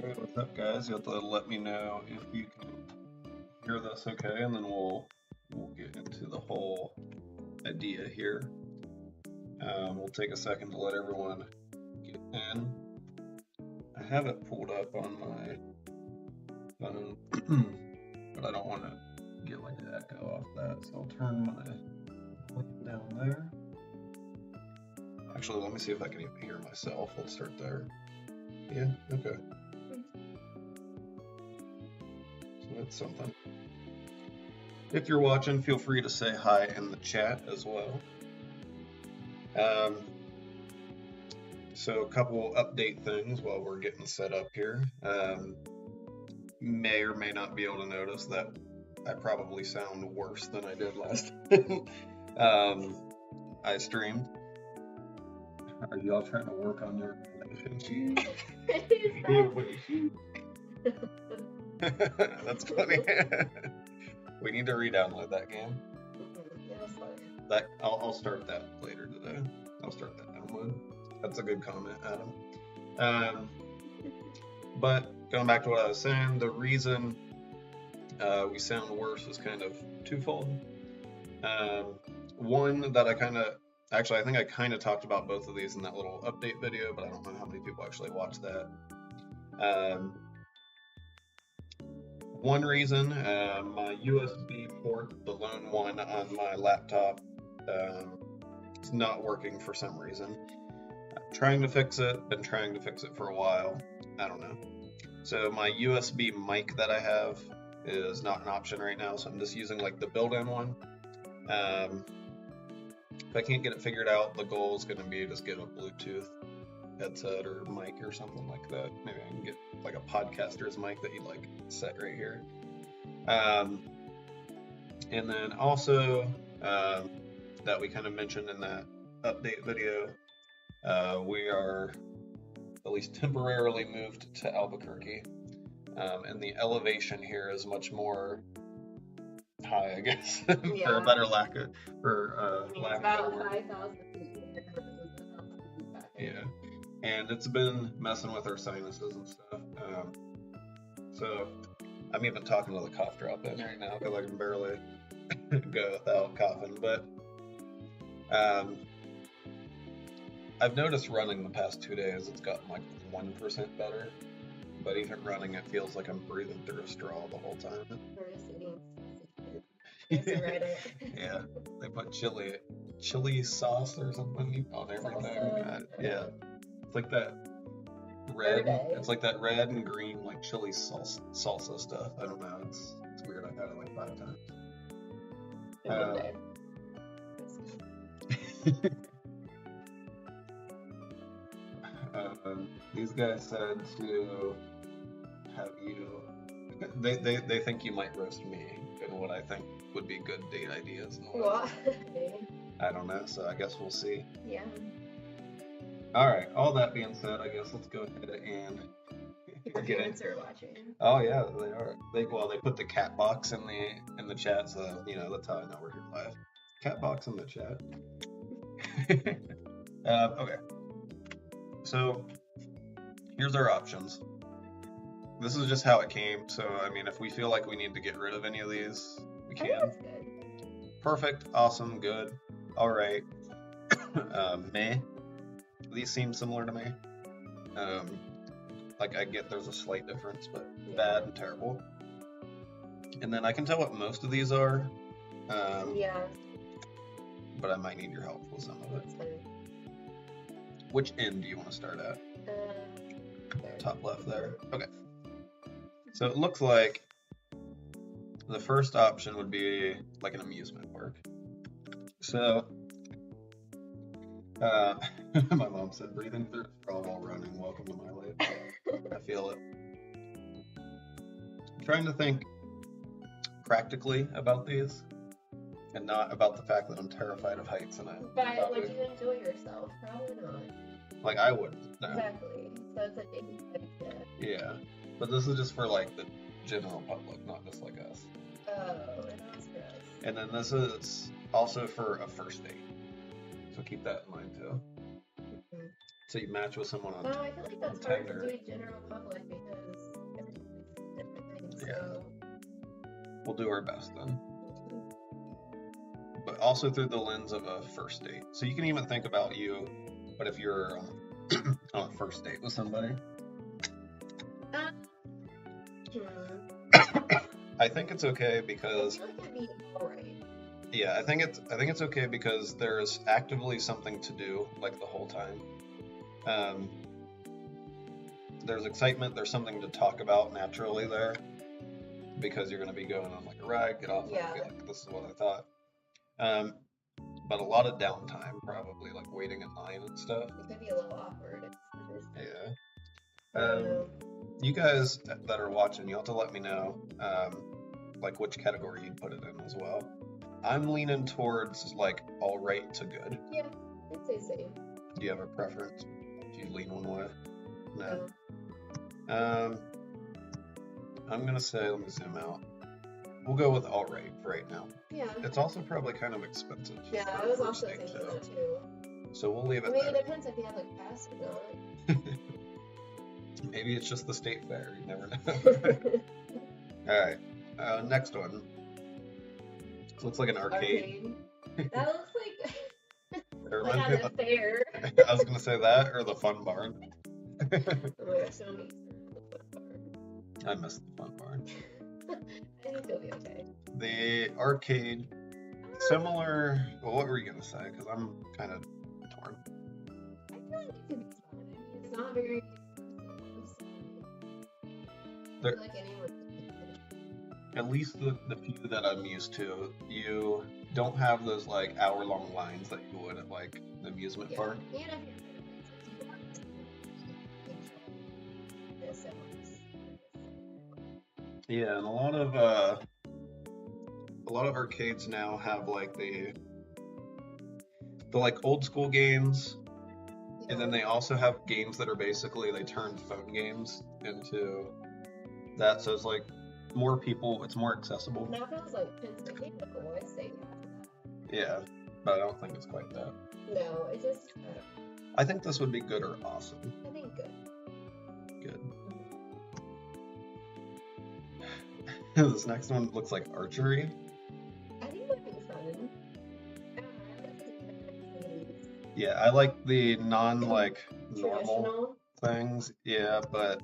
Hey, what's up, guys? You have to let me know if you can hear this okay, and then we'll get into the whole idea here. We'll take a second to let everyone get in. I have it pulled up on my phone, but I don't want to get like an echo off that, so I'll turn my volume down there. Actually, let me see if I can even hear myself. Let's start there. Yeah, okay. So that's something. If you're watching, feel free to say hi in the chat as well. So a couple update things while we're getting set up here. May or may not be able to notice that I probably sound worse than I did last time I streamed. Are y'all trying to work on your relationship? That's funny. We need to re-download that game. I'll start that later today. I'll start that download. That's a good comment, Adam. But going back to what I was saying, the reason we sound worse is kind of twofold. One that I think I kind of talked about both of these in that little update video, but I don't know how many people actually watched that. One reason, my USB port, the lone one on my laptop, is not working for some reason. I'm trying to fix it, been trying to fix it for a while, I don't know. So my USB mic that I have is not an option right now, so I'm just using like the built-in one. If I can't get it figured out, the goal is going to be just get a Bluetooth headset or mic or something like that. Maybe I can get like a podcaster's mic that you like set right here. And then also that we kind of mentioned in that update video, we are at least temporarily moved to Albuquerque, and the elevation here is much more high, I guess, for a better lack of word. About 5,000 feet. Yeah, and it's been messing with our sinuses and stuff. So I'm even talking to the cough drop in right now because I can barely go without coughing. But I've noticed running the past 2 days, it's gotten like 1% better. But even running, it feels like I'm breathing through a straw the whole time. Yeah, they put chili sauce or something on everything. Yeah, it's like that red. It's like that red and green like chili salsa stuff. I don't know. It's weird. I've had it like 5 times. These guys said to have you. They think you might roast me in what I think would be good date ideas. What? I don't know, so I guess we'll see. Yeah. Alright, all that being said, I guess let's go ahead and get into watching. Oh yeah, they are. They put the cat box in the chat, so that's how I know we're here live. Cat box in the chat. Okay. So here's our options. This is just how it came, so I mean, if we feel like we need to get rid of any of these, we can. That's good. Perfect, awesome, good, alright. Meh. These seem similar to me. Like I get there's a slight difference, but bad and terrible. And then I can tell what most of these are. Yeah. But I might need your help with some of it. Which end do you want to start at? Top left there. Okay. So it looks like the first option would be like an amusement park. So, my mom said, breathing through a straw while running, welcome to my life. I feel it. I'm trying to think practically about these, and not about the fact that I'm terrified of heights. But would you enjoy yourself? Probably not. Like I wouldn't. No. Exactly. So it's a big idea. Yeah. But this is just for like the general public, not just like us. Oh, and that's for us. And then this is also for a first date. So keep that in mind too. Mm-hmm. So you match with someone on I feel like that's hard to do general public because So. We'll do our best then. But also through the lens of a first date. So you can even think about you, but if you're on a first date with somebody. I think it's okay because. I feel like it'd be alright. Yeah, I think it's okay because there's actively something to do like the whole time. There's excitement. There's something to talk about naturally there because you're going to be going on like a ride, get off, Yeah. and be like, this is what I thought. But a lot of downtime, probably like waiting in line and stuff. It could be a little awkward. Yeah. You guys that are watching, you'll have to let me know, like which category you'd put it in as well. I'm leaning towards like all right to good. Yeah, I'd say same. Do you have a preference? Do you lean one way? No. I'm gonna say, let me zoom out. We'll go with all right for right now. Yeah. It's also probably kind of expensive. Yeah, I was also thinking that too. So we'll leave it. I mean, it depends if you have like pass or not. Maybe it's just the state fair. You never know. All right. Next one. This looks like an arcade. That looks like like at a fair. I was gonna say that or the fun barn. Oh my gosh, so many I missed the fun barn. I think it'll be okay. The arcade, similar. Well, what were you gonna say? Because I'm kind of torn. I feel like it could be fun. I mean, it's not very. I feel like anyone. At least the few that I'm used to, you don't have those like hour-long lines that you would at like the amusement park. Yeah, and a lot of arcades now have like the like old school games, and then they also have games that are basically they turned phone games into that, so it's like more people, it's more accessible. Now feels like Pennsylvania, I say yeah, but I don't think it's quite that. No, it just. I think this would be good or awesome. I think good. Good. This next one looks like archery. I think it would be fun. Yeah, I like the non-like normal things. Yeah, but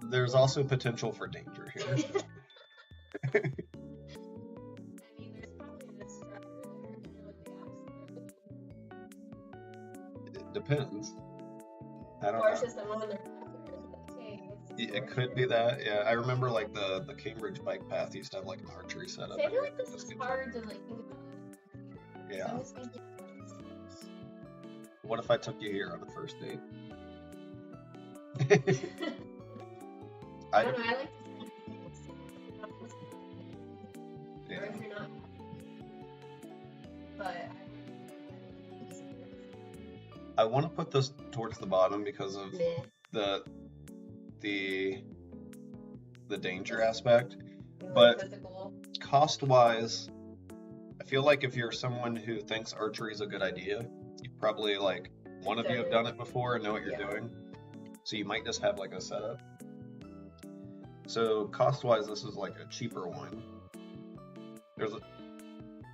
there's also potential for danger here. I mean, there's probably an instructor there. It depends. I don't Or know. it's just someone on their It could be that. Yeah, I remember like the Cambridge bike path used to have like an archery setup. I feel like this is hard to like think about. Yeah. What if I took you here on a first date? I don't know. I like to. Yeah. Or if you're not. But. I want to put this towards the bottom because of the danger aspect, but cost-wise, I feel like if you're someone who thinks archery is a good idea, you probably like one of you have done it before and know what you're doing, so you might just have like a setup. So cost-wise, this is like a cheaper one.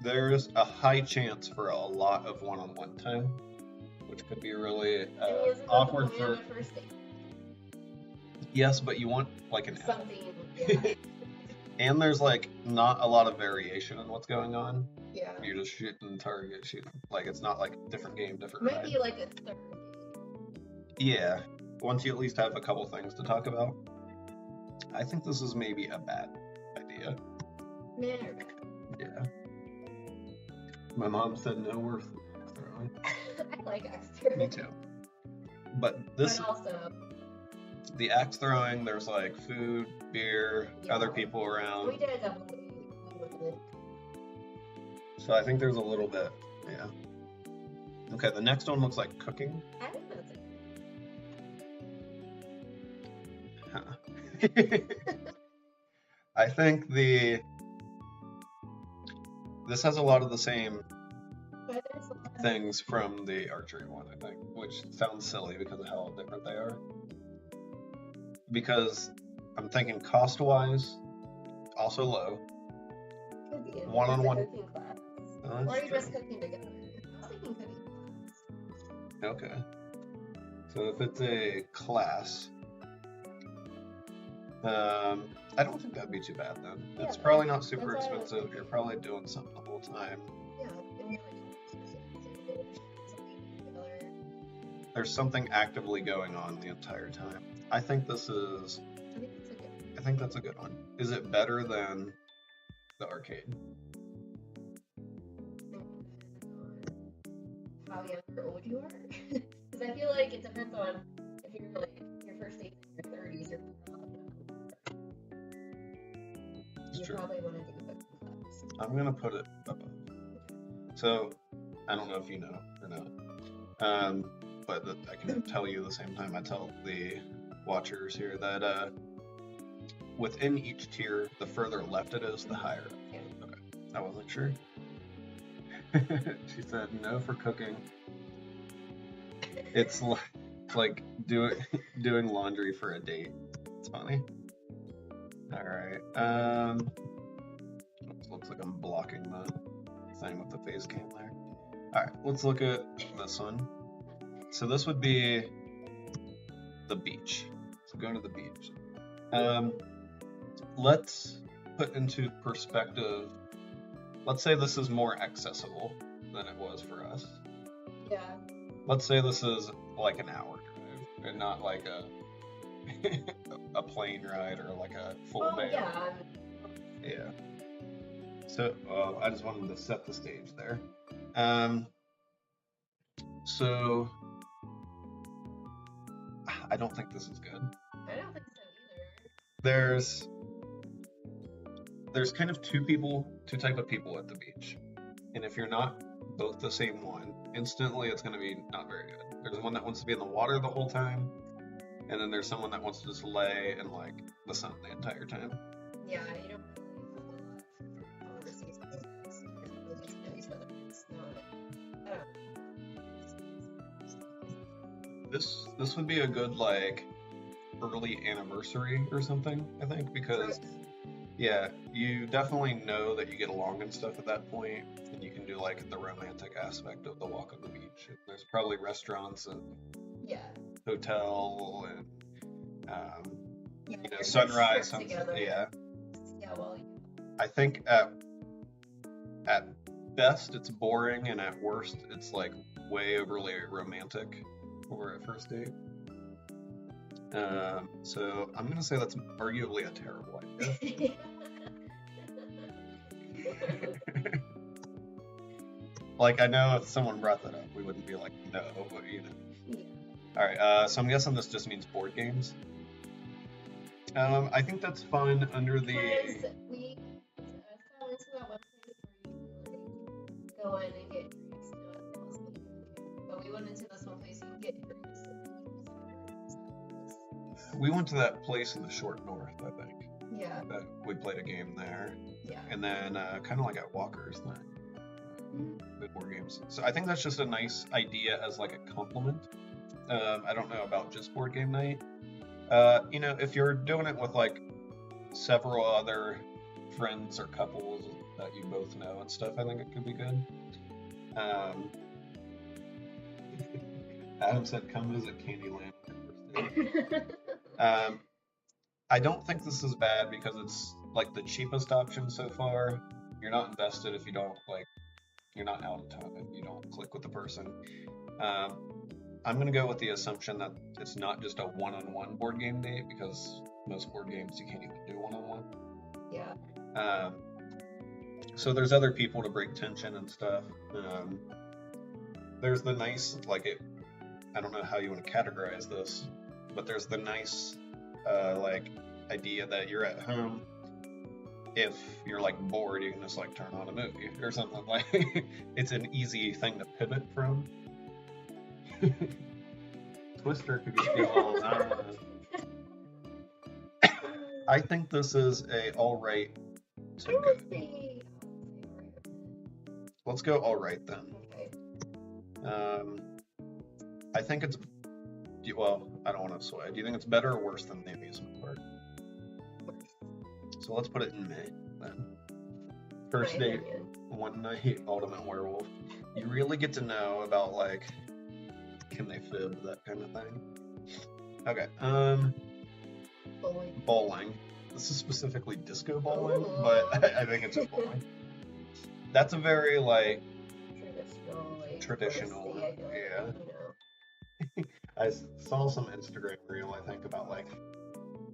There's a high chance for a lot of one-on-one time, which could be really awkward for. Yes, but you want like an something. Yeah. And there's like not a lot of variation in what's going on. Yeah. You're just shooting target, shooting. Like it's not like different game, different. Might be like a third. Yeah. Once you at least have a couple things to talk about. I think this is maybe a bad idea. Yeah. My mom said no worth throwing. I like axe throwing. Me too. But this. But also. The axe throwing, there's like food, beer, other people around. We did a double. So I think there's a little bit, yeah. Okay, the next one looks like cooking. I think that's it. I think this has a lot of the same things from the archery one, I think, which sounds silly because of how different they are. Because I'm thinking cost-wise, also low. Could be. One-on-one. It's a cooking class. Oh, Or that's you're true. just cooking together. I was thinking cooking class. Okay. So if it's a class, I don't think that'd be too bad then. Yeah, It's probably not super that's what I was expensive. You're thinking. probably doing something the whole time. Yeah, and you're like something together. There's something actively going on the entire time. I think this is. I think it's a good. I think that's a good one. Is it better than the arcade? How young or old you are. Because I feel like it depends on if you're like your first date in your 30s, you're It's true. probably want to do cooking class. I'm gonna put it above. So I don't know if you know or not, but I can tell you the same time I tell the watchers here that within each tier, the further left it is, the higher. Yeah. Okay, I wasn't sure. She said no for cooking. It's like doing laundry for a date. It's funny. All right. Looks like I'm blocking the thing with the face cam there. All right, let's look at this one. So this would be the beach. So going to the beach. Let's put into perspective. Let's say this is more accessible than it was for us. Yeah. Let's say this is like an hour drive and not like a plane ride or like a full day. Yeah. Yeah. So I just wanted to set the stage there. So I don't think this is good. I don't think so either. There's kind of two type of people at the beach, and if you're not both the same one, instantly it's going to be not very good. There's one that wants to be in the water the whole time, and then there's someone that wants to just lay in like the sun the entire time. Yeah, you don't really have a lot of overseas business. People just know each other. It's not. I don't know. This would be a good like early anniversary or something, I think, because yeah, you definitely know that you get along and stuff at that point, and you can do like the romantic aspect of the walk on the beach. There's probably restaurants and hotel and sunrise, something. Yeah. Yeah, well. I think at best it's boring, and at worst it's like way overly romantic for a first date. So I'm gonna say that's arguably a terrible idea. Like I know if someone brought that up, we wouldn't be like no, but you know. Yeah. All right. So I'm guessing this just means board games. I think that's fun under the. Because we fell into that one place where you like go in and get drinks, but we went into this one place you can get drinks. We went to that place in the short north, I think. Yeah. That we played a game there. Yeah. And then kind of like at Walker's thing. The board games. So I think that's just a nice idea as like a compliment. I don't know about just board game night. You know, if you're doing it with like several other friends or couples that you both know and stuff, I think it could be good. Adam said, "Come visit Candyland." I don't think this is bad because it's like the cheapest option so far. You're not invested if you don't like. You're not out of time if you don't click with the person. I'm gonna go with the assumption that it's not just a one-on-one board game date because most board games you can't even do one-on-one. Yeah. So there's other people to break tension and stuff. There's the nice I don't know how you want to categorize this, but there's the nice like idea that you're at home. If you're like bored, you can just like turn on a movie or something. Like it's an easy thing to pivot from. Twister could be skills. I don't know. I think this is a all right to good. Let's go all right then. Okay. I think it's well. I don't want to sway. Do you think it's better or worse than the amusement park? So let's put it in May then. First My date, opinion. one night, ultimate werewolf. You really get to know about like, can they fib, that kind of thing. Okay, Bowling. bowling. This is specifically disco bowling, Ooh. but I think it's just bowling. That's a very like Traditional, traditional, first date, I feel like, yeah. you know. I saw some Instagram reel, I think, about like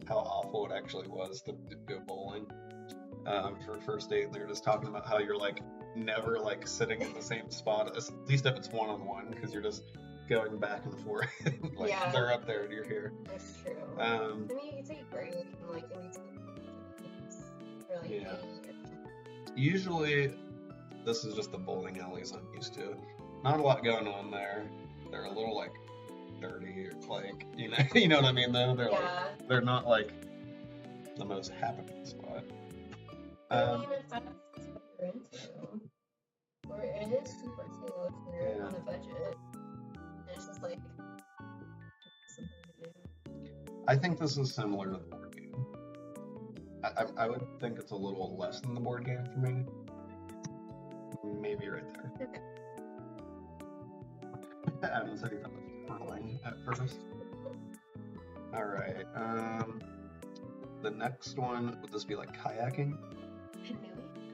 how awful it actually was to go bowling for first date, and they're just talking about how you're like never like sitting in the same spot, at least if it's one-on-one, because you're just going back and forth. Like Yeah. they're up there and you're here. That's true. Um, I mean, you can take a break and like in between games, or like Yeah. playing. Usually, this is just the bowling alleys I'm used to. Not a lot going on there. They're a little like dirty, or like you know what I mean though. They're Yeah. like they're not like the most happening spot. I mean, if that's what you're into, or it is cheaper too if you're Yeah. on a budget, and it's just like something to do. I think this is similar to the board game. I would think it's a little less than the board game for me. Maybe right there. Okay. Adam said he thought it was curling at first. Alright, the next one, would this be like kayaking?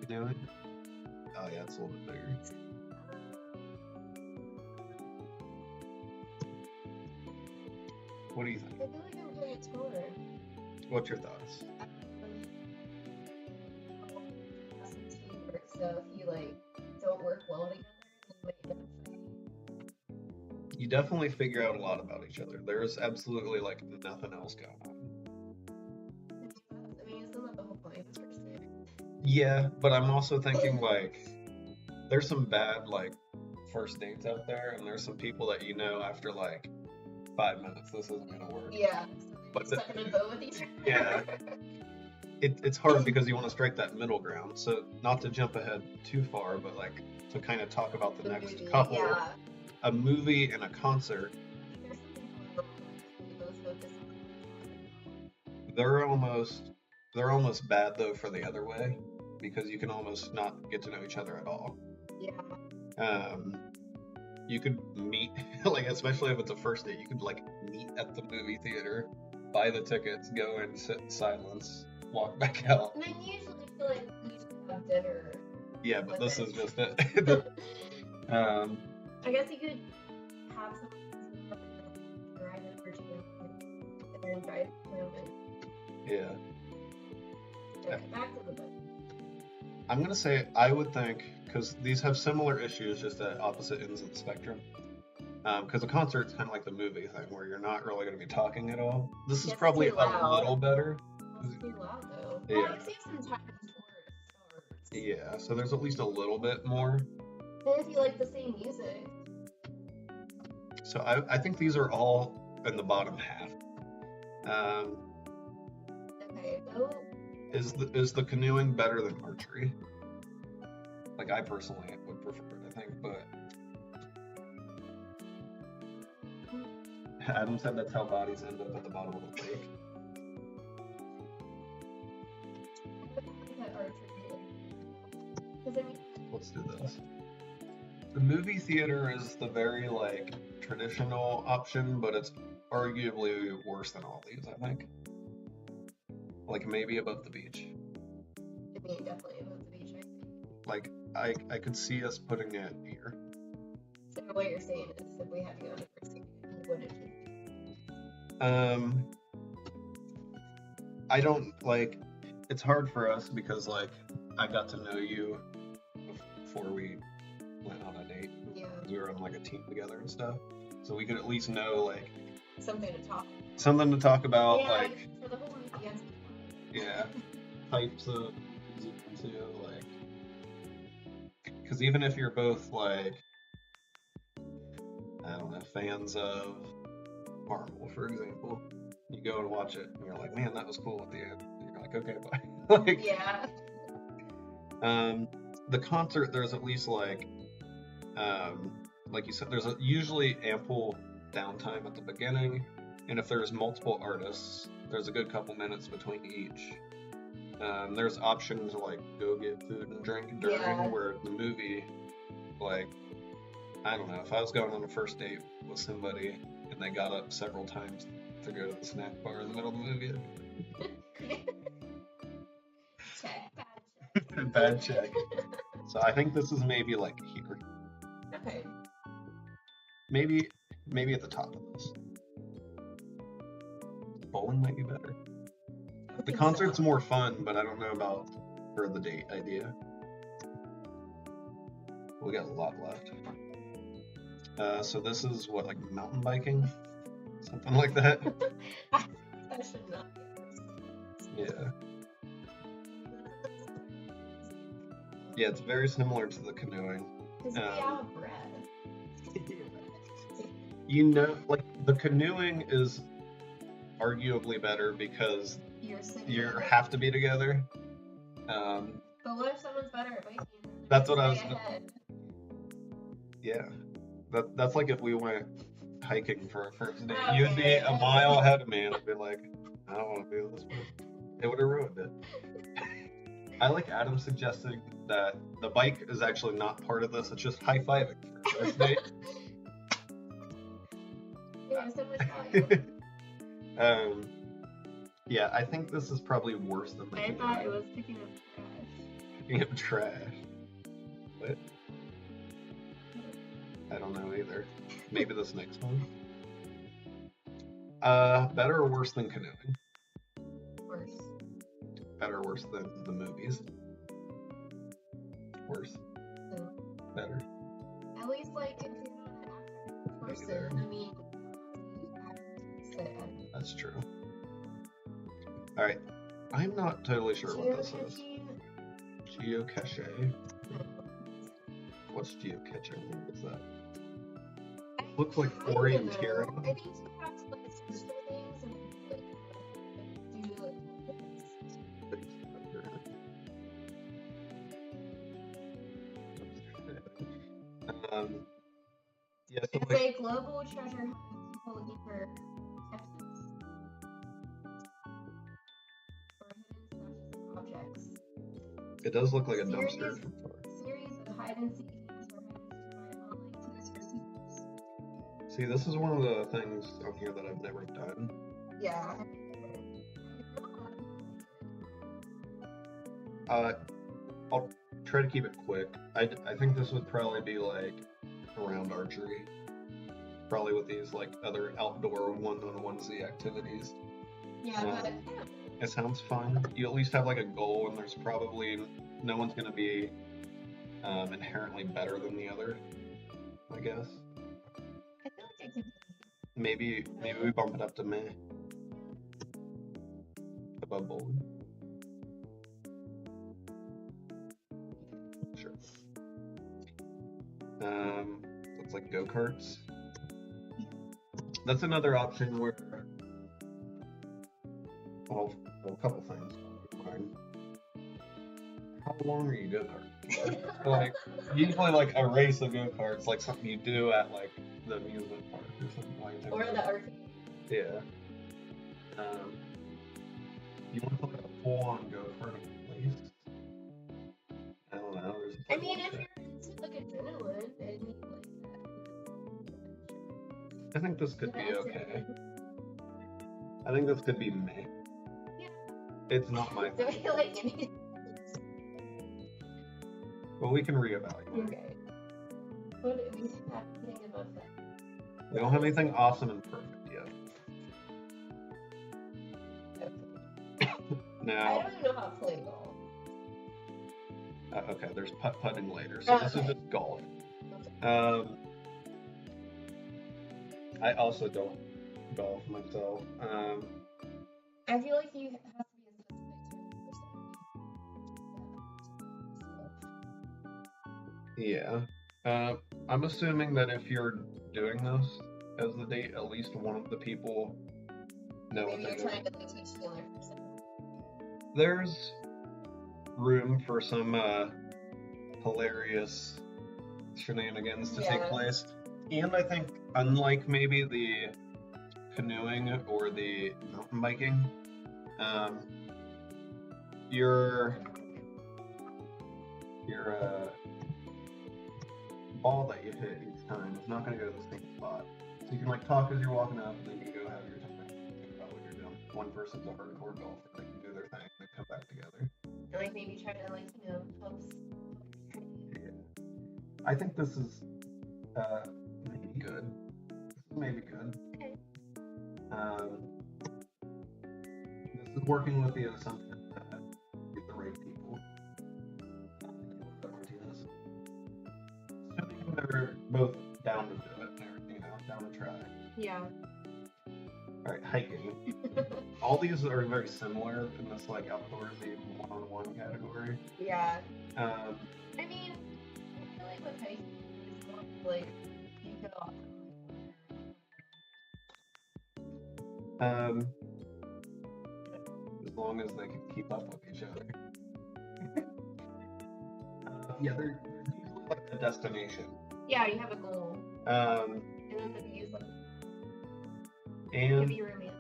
Canoeing? Oh yeah, it's a little bit bigger. What do you think? I feel like I'm doing it taller. What's your thoughts? Some teamwork, so if you like don't work well together, then you might end up fighting. You definitely figure out a lot about each other. There's absolutely like nothing else going on. I mean, isn't that the whole point of the first date? Yeah, but I'm also thinking like there's some bad like first dates out there, and there's some people that you know after like 5 minutes this isn't gonna work. Yeah. But So they're stuck in a boat with each other. Yeah. It's hard because you want to strike that middle ground. So not to jump ahead too far, but like to kind of talk about the next movie, couple, yeah. a movie and a concert. There's something going on. We both focus on They're almost bad though for the other way, because you can almost not get to know each other at all. Yeah. You could meet like, especially if it's a first date, you could like meet at the movie theater, buy the tickets, go and sit in silence, walk back out. And then usually I feel like we usually have dinner. Yeah, but this is just it. I guess you could have someone drive over to you and then drive home and Yeah. get back to the boat. I'm gonna say I would think, because these have similar issues, just at opposite ends of the spectrum. Because a concert's kind of like the movie thing, where you're not really going to be talking at all. This is It's probably too a loud. little better. It's too loud though. Yeah. Well, I guess you have some time before it starts. Yeah, so there's at least a little bit more. And if you like the same music. So I think these are all in the bottom half. Okay, so Is the canoeing better than archery? Like, I personally would prefer it, I think, but Adam said that's how bodies end up at the bottom of the lake. Let's do this. The movie theater is the very like traditional option, but it's arguably worse than all these, I think. Like maybe above the beach. I mean, definitely above the beach, I think. Like I could see us putting it here. So what you're saying is if we had to go on a first date, you wouldn't. I don't like. It's hard for us because like I got to know you before we went on a date. Yeah. We were on like a team together and stuff, so we could at least know like Something to talk. something to talk about, Yeah, like for the whole movie, yes. yeah, types of music too, like because even if you're both like I don't know fans of Marvel, for example, you go and watch it and you're like, man, that was cool at the end. And you're like, okay, bye. Like, Yeah. The concert, there's at least like you said, there's usually ample downtime at the beginning, and if there's multiple artists, there's a good couple minutes between each. There's options to like go get food and drink during, Yeah. where the movie, like, I don't know, if I was going on a first date with somebody and they got up several times to go to the snack bar in the middle of the movie, Check, bad check. bad check. So I think this is maybe like here. Okay. Maybe at the top of this. Bowling might be better. I The think concert's so. more fun, but I don't know about for the date idea. We got a lot left. So this is what, like mountain biking? Something like that? That should not be. Yeah. Yeah, it's very similar to the canoeing. Because we out of breath. You know, like the canoeing is arguably better because you have to be together. But what if someone's better at biking? That's what I was. Ahead. Yeah, that's like if we went hiking for our first date. Okay. You'd be a mile ahead of me, and I'd be like, I don't want to do this. It would have ruined it. I like Adam suggesting that the bike is actually not part of this. It's just high fiving for a first date. Yeah, so much value. Yeah, I think this is probably worse than the I thought it was picking up trash. Picking up trash. What? I don't know either. Maybe this next one. Better or worse than canoeing? Worse. Better or worse than the movies? Worse. So, Better. at least, like, if you're not an active person, I mean, That's true. Alright. I'm not totally sure what this is. Geocache. What's geocaching? What is that? Looks like orienteering. I think you have to like search for things and like do yeah, so it's like global treasure hunt, people looking for texts or hidden stashes of objects. it does look like a dumpster from far. Series of hide and seek games where hiders find online clues for secrets. See, this is one of the things on here that I've never done. Yeah. I'll try to keep it quick. I think this would probably be like around archery. Probably with these like other outdoor one-on-onesie activities. Yeah, but it sounds fun. You at least have like a goal, and there's probably no one's gonna be inherently better than the other, I guess. I feel like it could be. Maybe we bump it up to meh. Above bowling. Sure. Looks like go-karts. That's another option where, well, a couple things. How long are you go-karts? Like, usually like a race of go-karts, like something you do at like the amusement park or something like that. Or the arcade. Yeah. You want to put a full-on go-kart place? I don't know. I mean, if you're into like adrenaline, and you like that. I think this could be okay. I think this could be meh. Yeah. It's not my Do thing. we like anything? Well, we can reevaluate. Okay. What do we have anything above that? We don't have anything awesome and perfect yet. I Now, don't even know how to play golf. okay, there's putt-putting later, so this is just golf. I also don't golf myself. I feel like you have to be a specific type of person. Yeah. I'm assuming that if you're doing this as the date, at least one of the people know what Maybe they're you're trying doing. to like teach the other person. There's room for some hilarious shenanigans to take place. And I think, unlike maybe the canoeing or the mountain biking, your ball that you hit each time is not going to go to the same spot. So you can like talk as you're walking up, and then you go have your time. Think about what you're doing. One person's a hardcore golfer; they can do their thing, they come back together. And like maybe try to like help. Yeah. I think this is maybe good. This is maybe good. Okay. This is working with the assumption that get the right people. Assuming they're both down to do it, down to try. Yeah. All right, hiking. All these are very similar in this like outdoorsy one-on-one category. Yeah. I mean, I feel like with hiking, it's not like you go off. As long as they can keep up with each other. Yeah, they're usually like a destination. Yeah, you have a goal. And then the views like. And be romantic.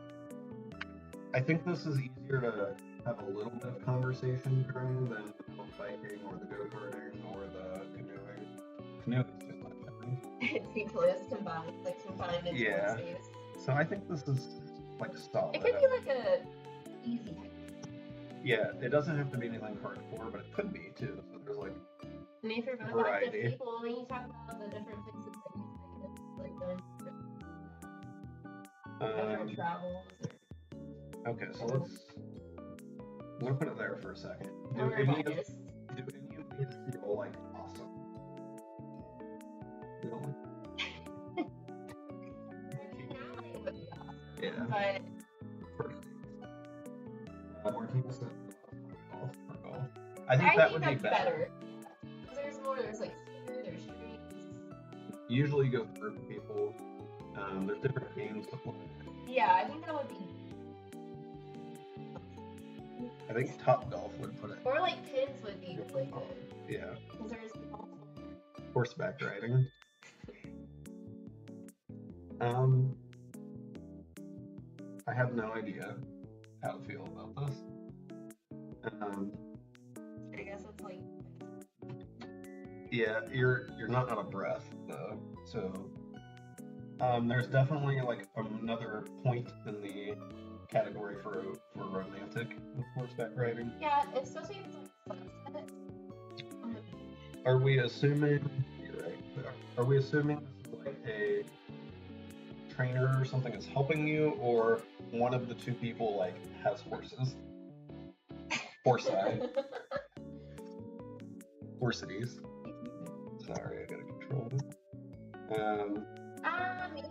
I think this is easier to have a little bit of conversation during than the biking or the go-karting or the canoeing. Canoeing is too much, I think. It's less confined into one space. So I think this is like solid. It could be like a easy hike. Yeah, it doesn't have to be anything hardcore, but it could be too. So there's like I mean, if you're both active people, then you talk about the different places that you like done. Different travels. Okay, so I'm gonna put it there for a second. Do any of these feel like awesome? Really? Personality would be awesome. Yeah. But more people said golf. I think that would be better. Because there's like theater, there's streets. Usually you go with a group of people. There's different games to play. Yeah, I think that would be. I think Top Golf would put it. Or like pins would be really good. Yeah. Because there's also horseback riding. I have no idea how to feel about this. I guess it's like. Yeah, you're not out of breath though, so there's definitely like another point in the category for romantic with horseback riding. Yeah, especially if it's like sunset. Are we assuming? You're right. Are we assuming this is like a trainer or something is helping you, or one of the two people like has horses? Horseye. Horsities. Sorry, I gotta control it. Maybe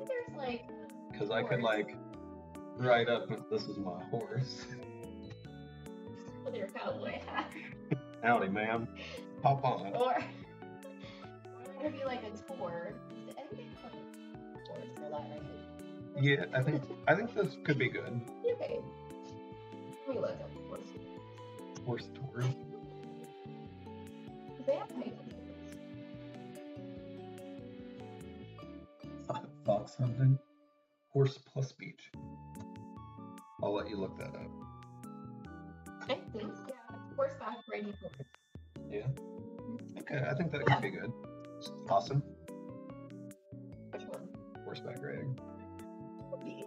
there's like. Because I could like ride up and this is my horse. With your cowboy hat. Howdy, ma'am. Hop on. Or there could be like a tour. I think they call it tours for that, right? Yeah, I think this could be good. Okay. Let me look up horse. Horse tours. They have hiking tours. Fox hunting. Horse plus beach. I'll let you look that up. I think, yeah. Horseback riding tours. Yeah. Okay, I think that could be good. Awesome. Which one? Horseback riding. Could be.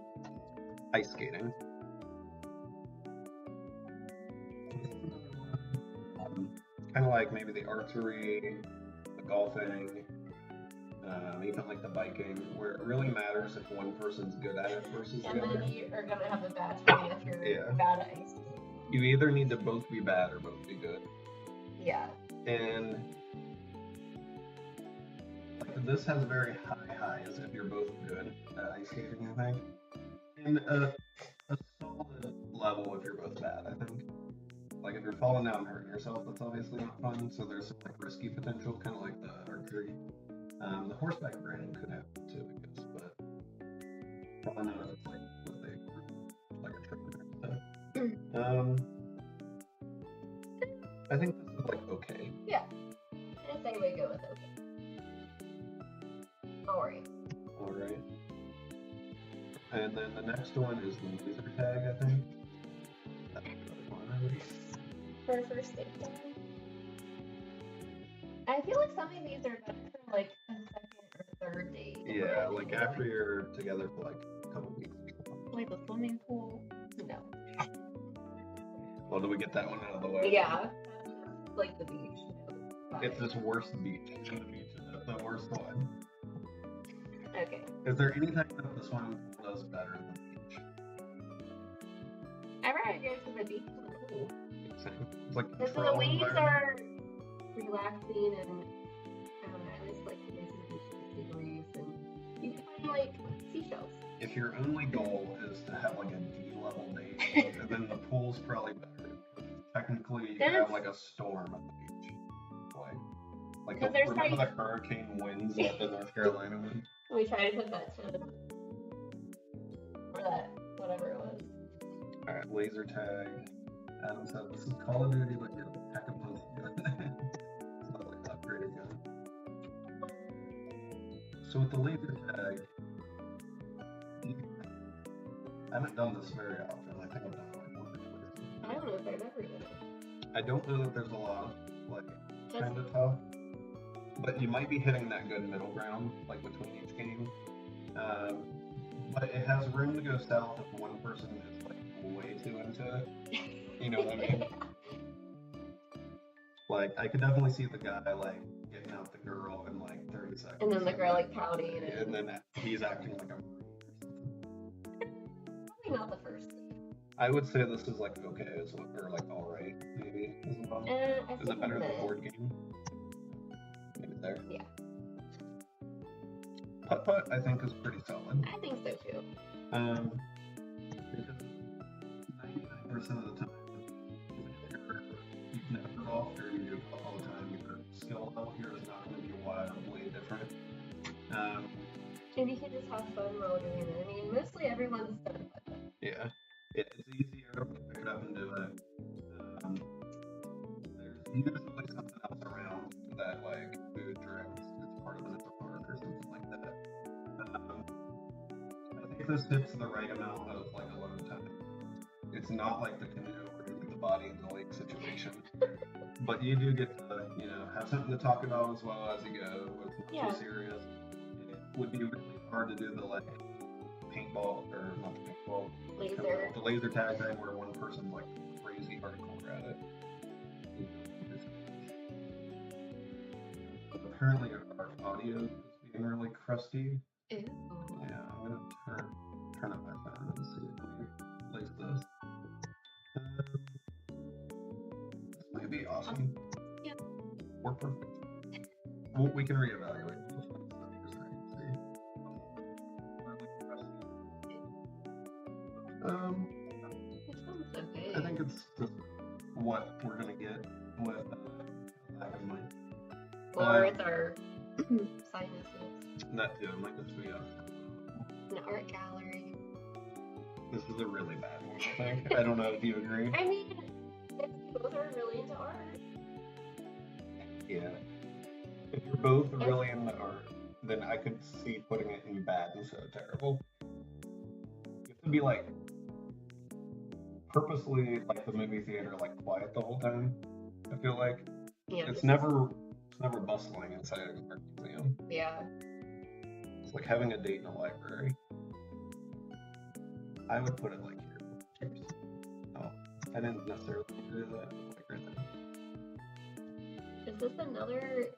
Ice skating. Kind of like maybe the archery, the golfing, even like the biking, where it really matters if one person's good at it versus the other. And then you are going to have a bad time if you're bad at ice skating. You either need to both be bad or both be good. Yeah. And like, this has very high highs if you're both good at ice skating, I think. And a solid level if you're both bad, I think. Like if you're falling down and hurting yourself, that's obviously not fun. So there's some like risky potential, kind of like the archery. The horseback riding could happen too, I guess, but probably not if it's like with like a trainer. So, I think this is like okay. Yeah. I say we go with okay. Alright. Alright. And then the next one is the laser tag, I think. That's another one, I activity. For a first date time? I feel like some of these are better for like a second or third date. Yeah, like after you're together for like a couple weeks. Like the swimming pool? No. Well, do we get that one out of the way? Yeah. Like the beach. It's this worst beach. And the beach is the worst one. Okay. Is there anything that this one does better than the beach? I'd rather go to the beach than the pool. It's like Because the control waves environment. are relaxing and I don't know, I just like the beach to see breeze and you can find like seashells. If your only goal is to have like a D-level date, then the pool's probably better. Technically, you can have like a storm at the beach. Like remember the hurricane winds that the North Carolina wind? We tried to put that to or that whatever it was. Alright, laser tag. Adam said this is Call of Duty, but you have a pack of punch. It's not like an upgraded gun. So with the laser tag, I haven't done this very often. I think I've done it like once or twice. I don't know if I've ever done it. I don't know that there's a lot of like kind of tough, but you might be hitting that good middle ground like between each game. But it has room to go south if one person is like way too into it. You know what I mean? Like I could definitely see the guy like getting out the girl in like 30 seconds. And then the girl like pouting and then he's acting like a probably not the first. I would say this is like okay, or like alright, maybe. Is it better than the board game? Maybe there. Yeah. Putt-putt, I think, is pretty solid. I think so too. Because 99% of the time, you've never golfed or you do golf all the time, your skill level here is not going to be wildly different. And you can just have fun while doing it. I mean, mostly everyone's done putt-putt. Yeah. It's easier to pick it up and do it. There's usually something else around that, like food, drinks, it's part of an park or something like that. I think this hits the right amount of like alone time. It's not like the canoe where you get the body in the lake situation, but you do get to, have something to talk about as well as you go. It's not too serious. It would be really hard to do the like paintball or not the paintball. The laser tag thing where one person's like crazy hardcore at it. Apparently our audio is being really crusty. Ew. Yeah, I'm gonna turn up my phone and see if we place this. This might be awesome. Yeah. We're perfect. We can reevaluate. I think it's just what we're gonna get with lack of money. Or with our sinuses. That too, might just be an art gallery. This is a really bad one, I think. I don't know if you agree. I mean, if you both are really into art. Yeah. If you're both really into art, then I could see putting it in bad instead of terrible. You have to be like purposely like the movie theater, like quiet the whole time. I feel like it's never bustling inside an art museum. Yeah. It's like having a date in a library. I would put it like here. Oh, I didn't necessarily do that. Like right there. Is this another?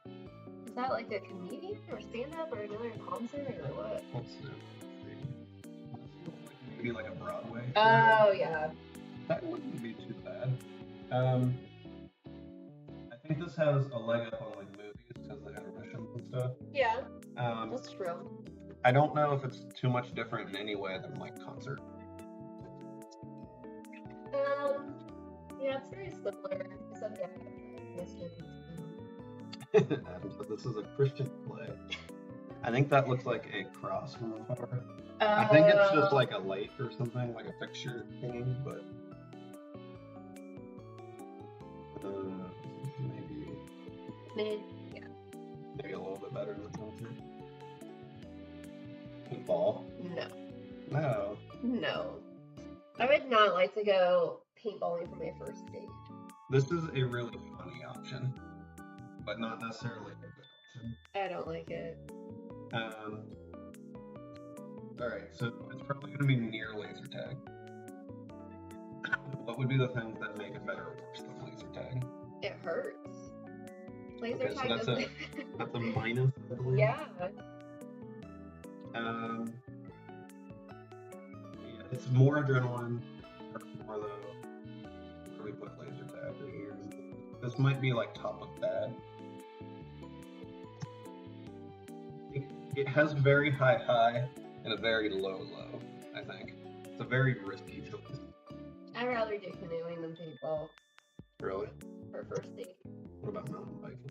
Is that like a comedian or stand-up or another concert or what? Let's see. Maybe like a Broadway. Oh yeah. That wouldn't be too bad. I think this has a leg up on like movies because of the intermissions and stuff. Yeah. That's true. I don't know if it's too much different in any way than like concert. Yeah, it's very similar, except Adam said this is a Christian play. I think that looks like a cross from afar. I think it's just like a light or something, like a fixture thing, but maybe a little bit better than the concert. Paintball? No. I would not like to go paintballing for my first date. This is a really funny option, but not necessarily a good option. I don't like it. Alright, so it's probably going to be near laser tag. What would be the things that make it better or worse than laser tag? It hurts. Laser Okay, so tag that's doesn't. that's a minus, I believe. Yeah. Yeah, it's more adrenaline, hurts more though. Where do we put laser tag right here? This might be like top of bad. It has very high and a very low, I think. It's a very risky choice. I'd rather do canoeing than paintball Really? for first date. What about mountain biking?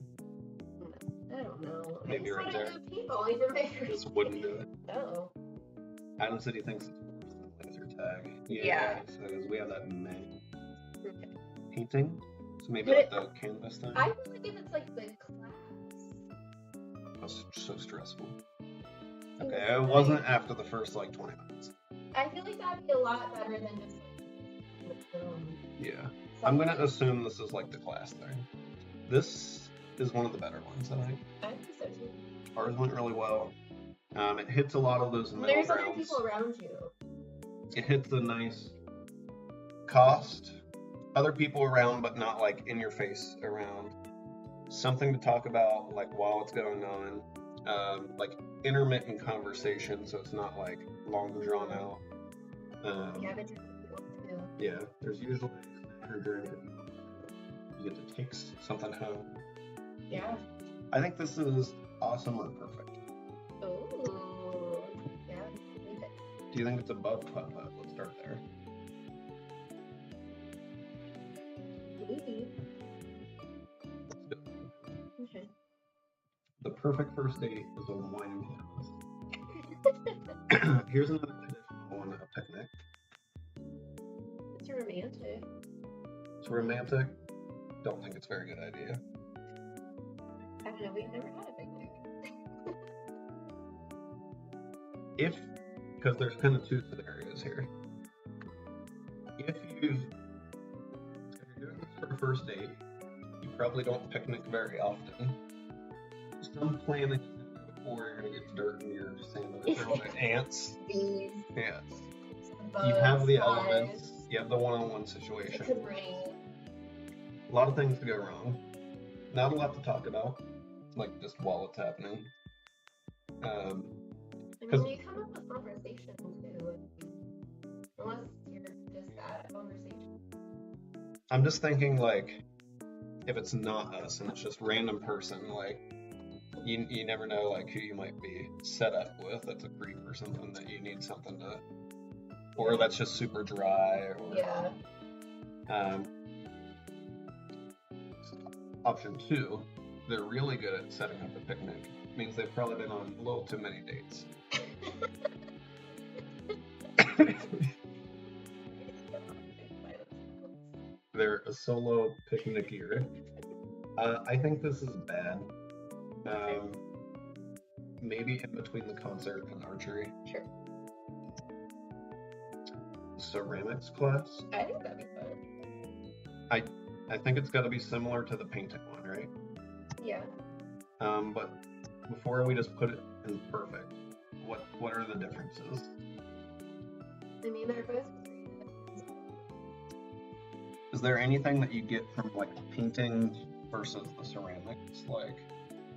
No, I don't know. Maybe right there. I do paintballing for my first Just wouldn't do it. No. Adam said he thinks it's worse than laser tag. Yeah. So we have that in May. Okay. Painting? So maybe But like the canvas thing? I feel like if it's like the class. That's so stressful. Okay, it wasn't after the first like 20 minutes. I feel like that'd be a lot better than just like Yeah. I'm gonna assume this is like the class thing. This is one of the better ones, I think. I think so too. Ours went really well. It hits a lot of those middle There's other grounds. people around you. It hits a nice cost. Other people around, but not like in your face around. Something to talk about like while it's going on. Like intermittent conversation, so it's not like long drawn out. Yeah, but different people too. Yeah, there's usually a snack or drink. You get to take something home. Yeah. I think this is awesome or perfect. Ooh. Yeah. Leave it. Do you think it's above putt-putt? Let's start there. Maybe. Let's go. Okay. The perfect first date is a wine canvas. Here's another traditional one, a picnic. It's romantic. It's romantic. Don't think it's a very good idea. I don't know. We've never had a picnic. Because there's kind of two scenarios here. If you're doing this for a first date, you probably don't picnic very often. Some planning before you're gonna get dirt in your sandwich or the ants. Bees. Yeah. Bugs, You have the flies. elements. You have the one-on-one It situation. could rain. A lot of things to go wrong. Not a lot to talk about, like just while it's happening. I mean, you come up with conversation too. Unless you're just bad at conversation. I'm just thinking like, if it's not us and it's just random person, like you never know like who you might be set up with. That's a creep or something that you need something to, or that's just super dry. Or, Yeah. Option two, they're really good at setting up a picnic. Means they've probably been on a little too many dates. They're a solo picnickeer. I think this is bad. Maybe in between the concert and archery. Sure. Ceramics class. I think that'd be fun. I think it's got to be similar to the painting one, right? Yeah. But before we just put it in perfect, what are the differences? I mean, they're both creative. Is there anything that you get from like the painting versus the ceramics, like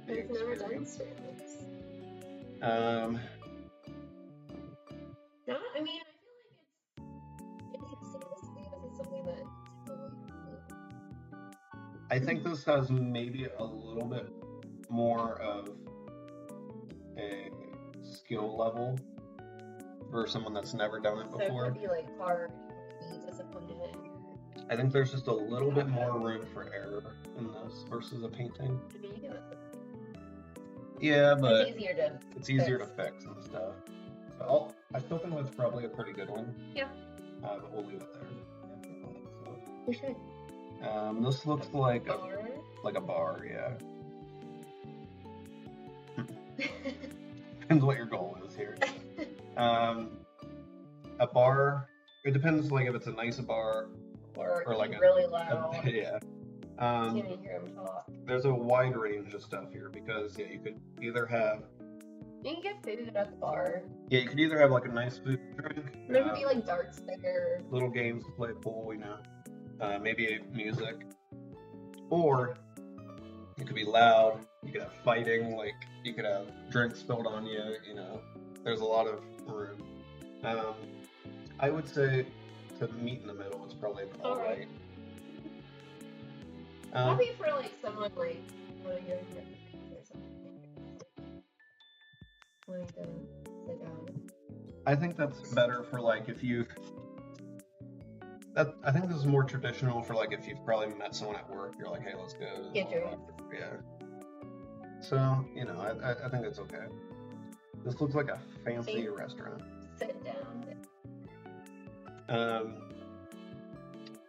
the I've never done experience? ceramics. Um, I mean, I feel like it's interesting to see if it's something that people I think this has maybe a little bit more of a skill level for someone that's never done it so it before. could be like hard, you would be disappointed. I think there's just a little bit more room for error in this versus a painting. I mean, you can mess up. Yeah, but It's easier to fix and stuff. So I still think that's probably a pretty good one. Yeah. But we'll leave it there. We should. This looks like Bar. a bar, yeah. Depends what your goal is here. A bar, it depends like if it's a nice bar or Or like really loud. yeah. Can't even hear him talk. There's a wide range of stuff here because yeah, you could either have You can get food at the bar. yeah, you could either have like a nice food and drink. There could be like darts there. Little games to play pool, you know. Maybe music. Or it could be loud. You could have fighting, like you could have drinks spilled on you, you know. There's a lot of room. I would say to meet in the middle is probably alright. Maybe for like someone like really young or something. Like to sit down. I think that's better for like if you've I think this is more traditional for like if you've probably met someone at work, you're like, hey, let's go. Get drinks. Yeah. So, you know, I think it's okay. This looks like a fancy restaurant. Sit down.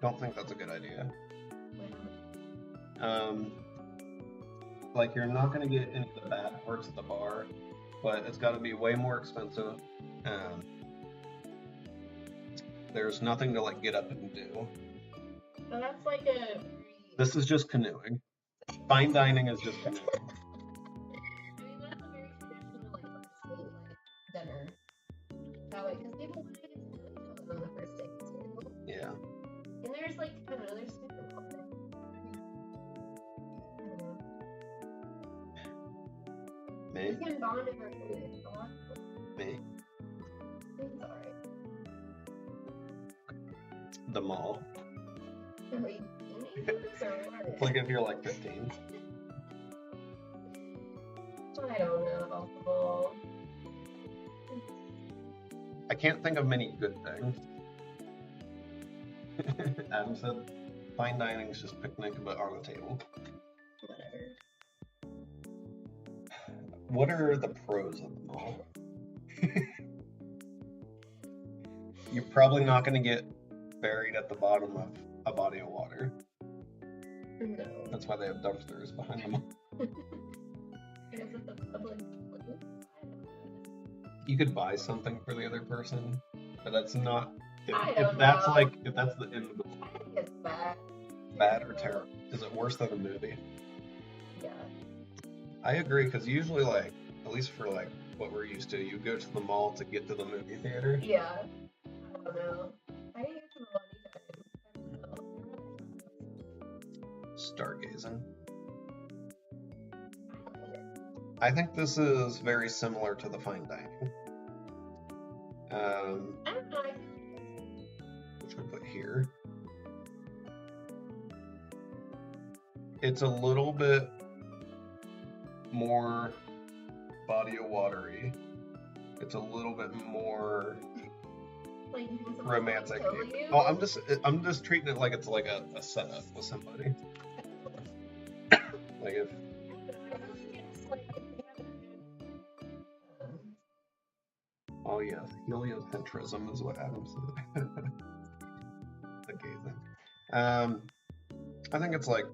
Don't think that's a good idea. Like you're not gonna get any of the bad parts at the bar, but it's got to be way more expensive. There's nothing to like get up and do. So that's like a. This is just canoeing. Fine dining is just canoeing. I mean, that's a very traditional like first date like dinner. That way, because people want to get to know each other on the first date too. Yeah. And there's like I don't know, there's super popular. Me? You can bond over food. Me. It's alright. The mall. Are you teenagers or what? It's like if you're like 15. I don't know about the mall. I can't think of many good things. Adam said, fine dining is just picnic but on the table. Whatever. What are the pros of the mall? You're probably not going to get buried at the bottom of a body of water. No. That's why they have dumpsters behind them. Because it's a public place. I don't know. You could buy something for the other person, but that's not. If That's the end of the I think it's bad. bad or terrible. Is it worse than a movie? Yeah. I agree, because usually, like, at least for like what we're used to, you go to the mall to get to the movie theater. Yeah. I don't know. I didn't get to the mall anytime. Stargazing. I think this is very similar to the fine dining. I don't know. Which we put here. It's a little bit more body of watery. It's a little bit more Like you think romantic. someone kill you? Oh, I'm just treating it like it's like a setup with somebody. Like if oh yeah, heliocentrism is what Adam said. The gazing. I think it's like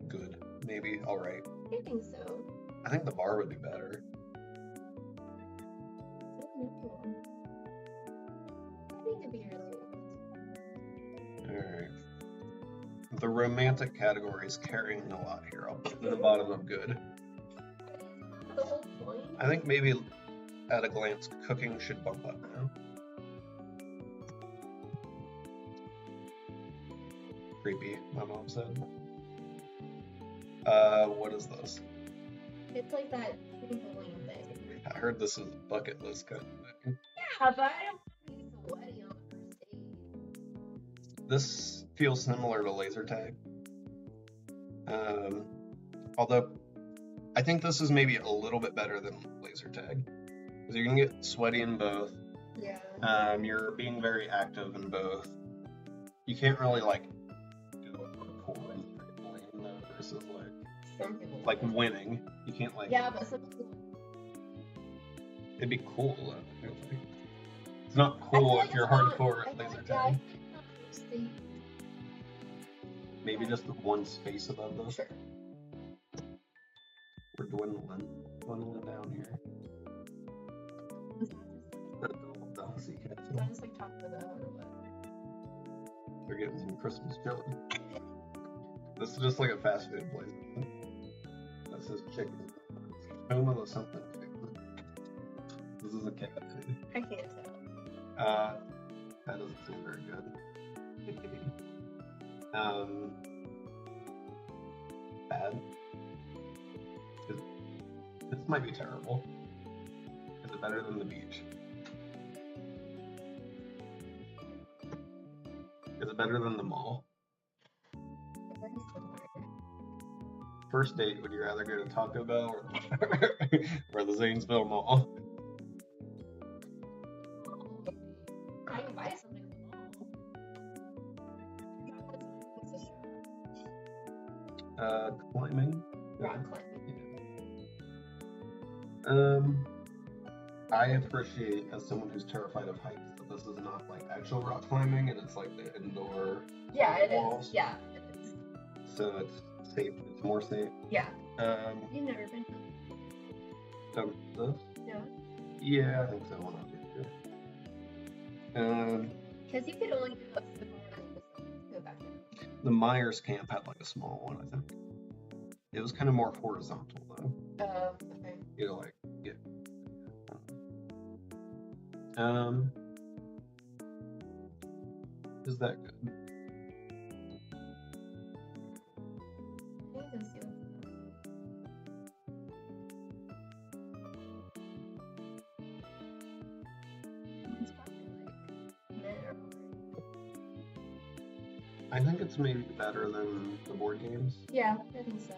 good, maybe alright. I think so. I think the bar would be better. I think it'd be really Alright. The romantic category is carrying a lot here. I'll put it in the bottom of good. the whole point. I think maybe at a glance, cooking should bump up now. Creepy, my mom said. What is this? It's like that trampoline thing. I heard this is bucket list kind of thing. Yeah, but I don't want to be sweaty on the first date. This feels similar to laser tag. Although I think this is maybe a little bit better than laser tag. Because you're gonna get sweaty in both. Yeah. You're being very active in both. You can't really like do a cool trampoline though versus Some people like winning. You can't like. Yeah, but some people. It'd be cool though. I feel like. It's not I feel cool like if you're it's not- hardcore I at feel laser like- yeah, I tag. think it's not first date. Maybe just the one space above those. Sure. We're dwindling down here. Is that just like, The sea cat. is that just like top of the or what? They're getting some Christmas chili. This is just like a fast food place. That says chicken. Home of something. This is a cat food. I can't tell. That doesn't seem very good. Bad. This might be terrible. Is it better than the beach? Is it better than the mall? First date, would you rather go to Taco Bell or the Zanesville Mall? I can buy something at the mall. Climbing. Rock climbing. I appreciate, as someone who's terrified of heights, that this is not like actual rock climbing, and it's like the indoor walls. Is. Yeah, it is. So it's safe. It's more safe. Yeah. You've never been Done this? No. Yeah, I think so. One or two. Because you could only go up so far and just go back down. The Myers camp had like a small one, I think. It was kind of more horizontal though. Oh, okay. You know, like yeah. Is that good? I think so. It's probably like men or I think it's maybe better than the board games. yeah, I think so.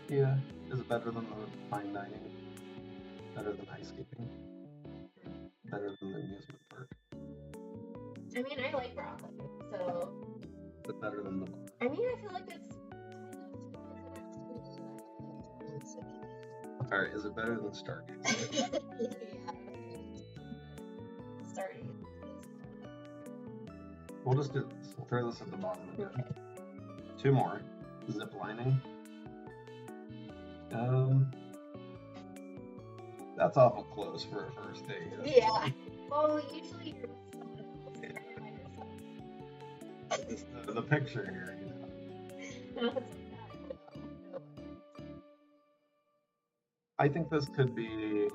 Yeah. Is it better than the fine dining? Better than ice skating? Better than the amusement park? I mean, I like rock climbing, so. But better than the bar? I mean, I feel like it's Alright, is it better than Stargate? yeah. Starting. We'll just do this. We'll throw this at the bottom again. Okay. Two more. Zip lining. That's awful close for a first date. Yeah. Well, usually you're with someone else. Yeah. You're by yourself. Just the picture here, you know. No, it's like that. No. I think this could be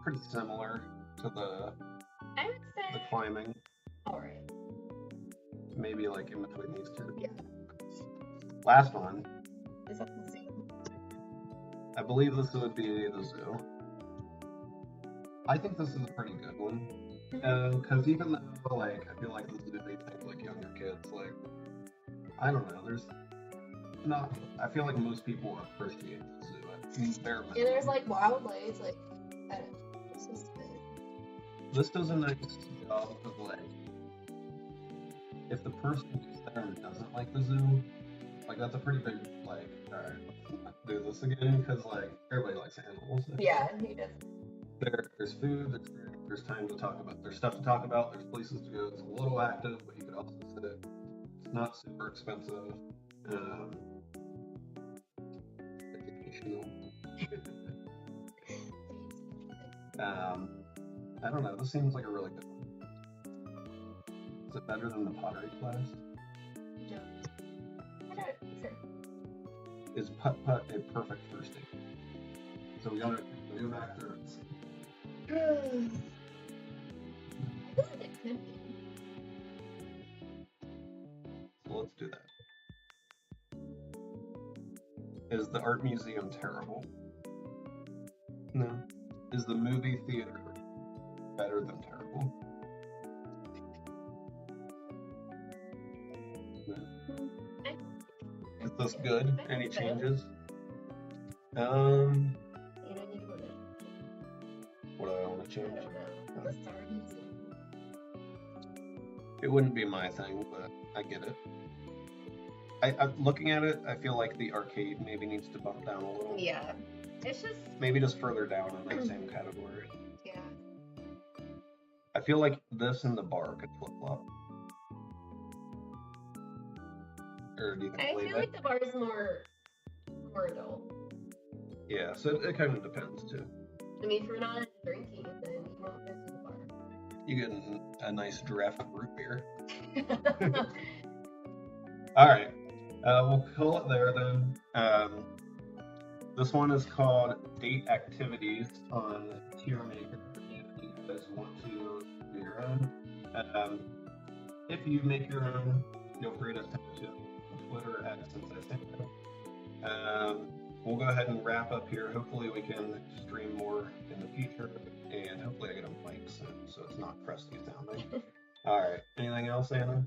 pretty similar to the I would say. climbing. Alright. Maybe like in between these two. Yeah. Last one. Is that the same? I believe this would be the zoo. I think this is a pretty good one. Because even though, like, I feel like the zoo, they think like younger kids, like, I don't know, there's not, I feel like most people appreciate the zoo. It's bare minimum. Yeah, there's like wildlife, like, I don't know. It's just good. This does a nice job of, like, if the person who's there and doesn't like the zoo, like, that's a pretty big, like, alright, let's not do this again, because, like, everybody likes animals. Yeah, he does. There's food, there's time to talk about, there's stuff to talk about, there's places to go. It's a little active, but you could also sit. It's not super expensive. Educational. I don't know. This seems like a really good one. Is it better than the pottery class? No. Okay, sure. Is putt-putt a perfect first date? So we go back to I feel like it could be. So let's do that. Is the art museum terrible? No. Is the movie theater better than terrible? No. Is this good? Any changes? You don't need to go to. What do I want to I change? don't know. The Star Museum. It wouldn't be my thing, but I get it. I'm looking at it, I feel like the arcade maybe needs to bump down a little. Yeah. It's just. Maybe just further down in that same category. Yeah. I feel like this and the bar could flip flop. Or do you think I leave feel it? like the bar is more adult. Yeah, so it kind of depends too. I mean, if we're not drinking, then you won't go to the bar. You get a nice draft of root beer. All right. We'll call it there then. This one is called Date Activities on Tiermaker. If you guys want to do your own. If you make your own, feel free to send it to Twitter at Sensei. We'll go ahead and wrap up here. Hopefully we can stream more in the future, and hopefully I get a mic soon so it's not crusty sounding. All right. Anything else, Anna?